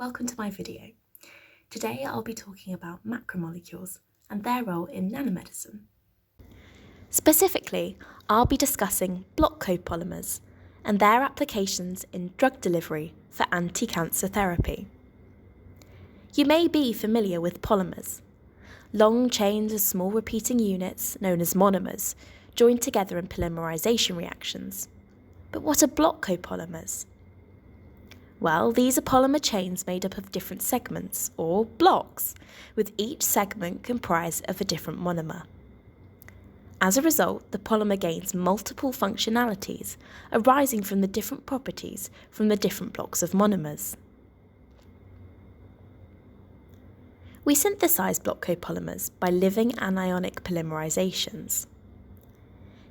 welcome to my video. Today I'll be talking about macromolecules and their role in nanomedicine. Specifically, I'll be discussing block copolymers and their applications in drug delivery for anti-cancer therapy. You may be familiar with polymers, long chains of small repeating units known as monomers joined together in polymerization reactions. But what are block copolymers? Well, these are polymer chains made up of different segments, or blocks, with each segment comprised of a different monomer. As a result, the polymer gains multiple functionalities arising from the different properties from the different blocks of monomers. We synthesize block copolymers by living anionic polymerizations.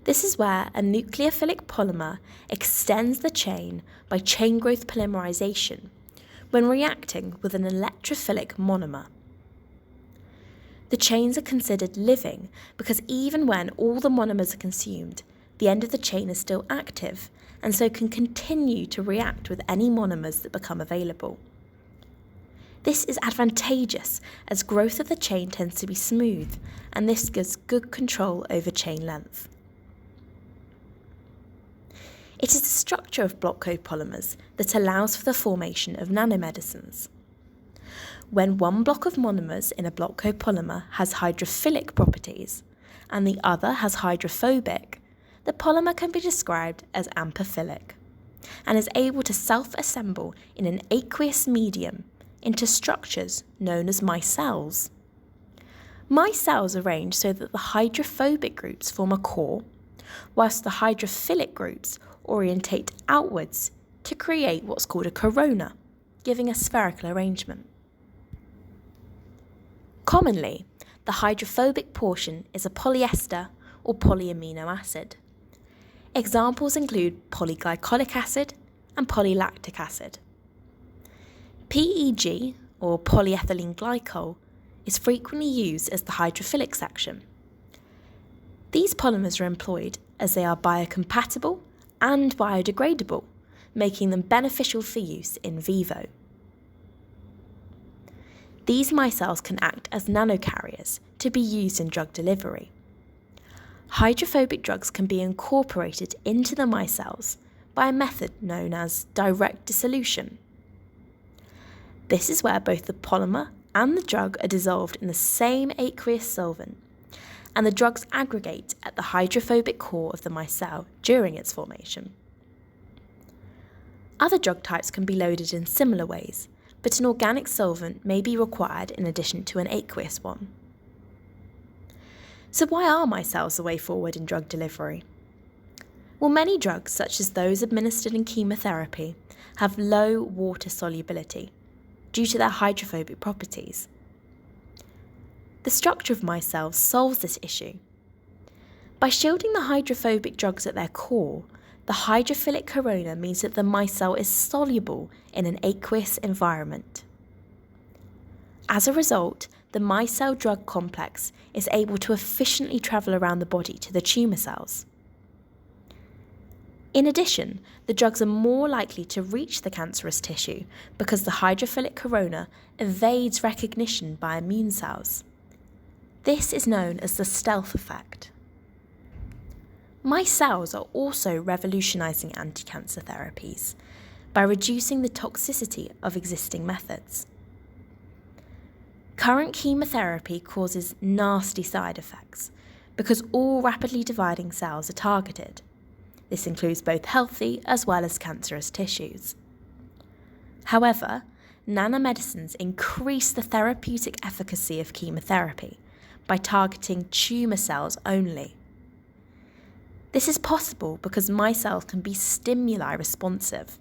This is where a nucleophilic polymer extends the chain by chain growth polymerization when reacting with an electrophilic monomer. The chains are considered living because even when all the monomers are consumed, the end of the chain is still active and so can continue to react with any monomers that become available. This is advantageous as growth of the chain tends to be smooth, and this gives good control over chain length. It is the structure of block copolymers that allows for the formation of nanomedicines. When one block of monomers in a block copolymer has hydrophilic properties and the other has hydrophobic, the polymer can be described as amphiphilic and is able to self-assemble in an aqueous medium into structures known as micelles. Micelles arrange so that the hydrophobic groups form a core, whilst the hydrophilic groups orientate outwards to create what's called a corona, giving a spherical arrangement. Commonly, the hydrophobic portion is a polyester or polyamino acid. Examples include polyglycolic acid and polylactic acid. PEG, or polyethylene glycol, is frequently used as the hydrophilic section. These polymers are employed as they are biocompatible and biodegradable, making them beneficial for use in vivo. These micelles can act as nanocarriers to be used in drug delivery. Hydrophobic drugs can be incorporated into the micelles by a method known as direct dissolution. This is where both the polymer and the drug are dissolved in the same aqueous solvent, and the drugs aggregate at the hydrophobic core of the micelle during its formation. Other drug types can be loaded in similar ways, but an organic solvent may be required in addition to an aqueous one. So why are micelles the way forward in drug delivery? Well, many drugs, such as those administered in chemotherapy, have low water solubility due to their hydrophobic properties. The structure of micelles solves this issue. By shielding the hydrophobic drugs at their core, the hydrophilic corona means that the micelle is soluble in an aqueous environment. As a result, the micelle drug complex is able to efficiently travel around the body to the tumour cells. In addition, the drugs are more likely to reach the cancerous tissue because the hydrophilic corona evades recognition by immune cells. This is known as the stealth effect. Micelles are also revolutionising anti-cancer therapies by reducing the toxicity of existing methods. Current chemotherapy causes nasty side effects because all rapidly dividing cells are targeted. This includes both healthy as well as cancerous tissues. However, nanomedicines increase the therapeutic efficacy of chemotherapy by targeting tumour cells only. This is possible because micelles can be stimuli responsive.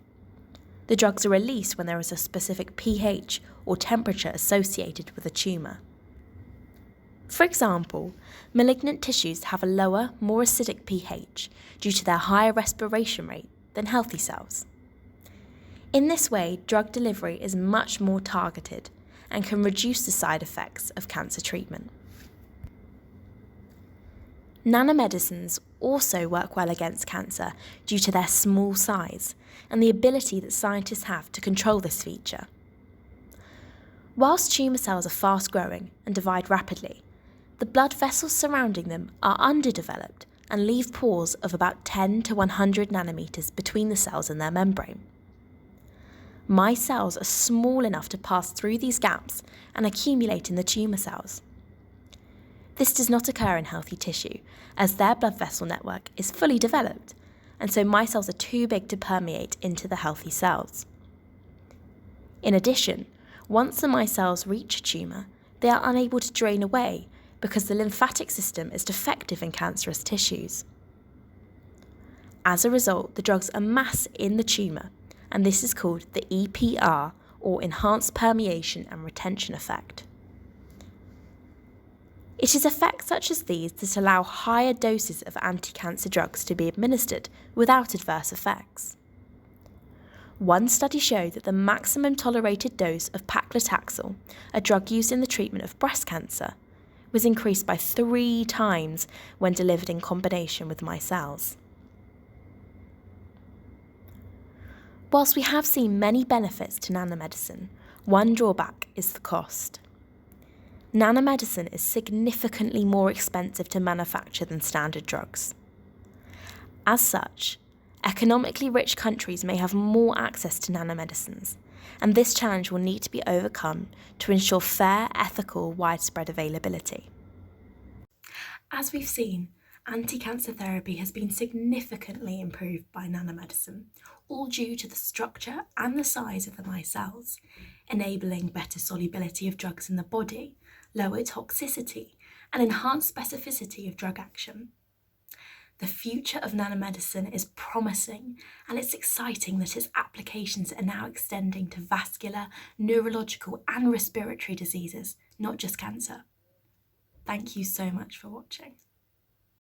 The drugs are released when there is a specific pH or temperature associated with a tumour. For example, malignant tissues have a lower, more acidic pH due to their higher respiration rate than healthy cells. In this way, drug delivery is much more targeted and can reduce the side effects of cancer treatment. Nanomedicines also work well against cancer due to their small size and the ability that scientists have to control this feature. Whilst tumour cells are fast growing and divide rapidly, the blood vessels surrounding them are underdeveloped and leave pores of about 10 to 100 nanometers between the cells and their membrane. My cells are small enough to pass through these gaps and accumulate in the tumour cells. This does not occur in healthy tissue, as their blood vessel network is fully developed, and so my cells are too big to permeate into the healthy cells. In addition, once the my cells reach a tumour, they are unable to drain away because the lymphatic system is defective in cancerous tissues. As a result, the drugs amass in the tumour, and this is called the EPR, or Enhanced Permeation and Retention Effect. It is effects such as these that allow higher doses of anti-cancer drugs to be administered without adverse effects. One study showed that the maximum tolerated dose of paclitaxel, a drug used in the treatment of breast cancer, was increased by 3 times when delivered in combination with my cells. Whilst we have seen many benefits to nanomedicine, one drawback is the cost. Nanomedicine is significantly more expensive to manufacture than standard drugs. As such, economically rich countries may have more access to nanomedicines, and this challenge will need to be overcome to ensure fair, ethical, widespread availability. As we've seen, anti-cancer therapy has been significantly improved by nanomedicine, all due to the structure and the size of the micelles, enabling better solubility of drugs in the body, lower toxicity, and enhanced specificity of drug action. The future of nanomedicine is promising, and it's exciting that its applications are now extending to vascular, neurological, and respiratory diseases, not just cancer. Thank you so much for watching.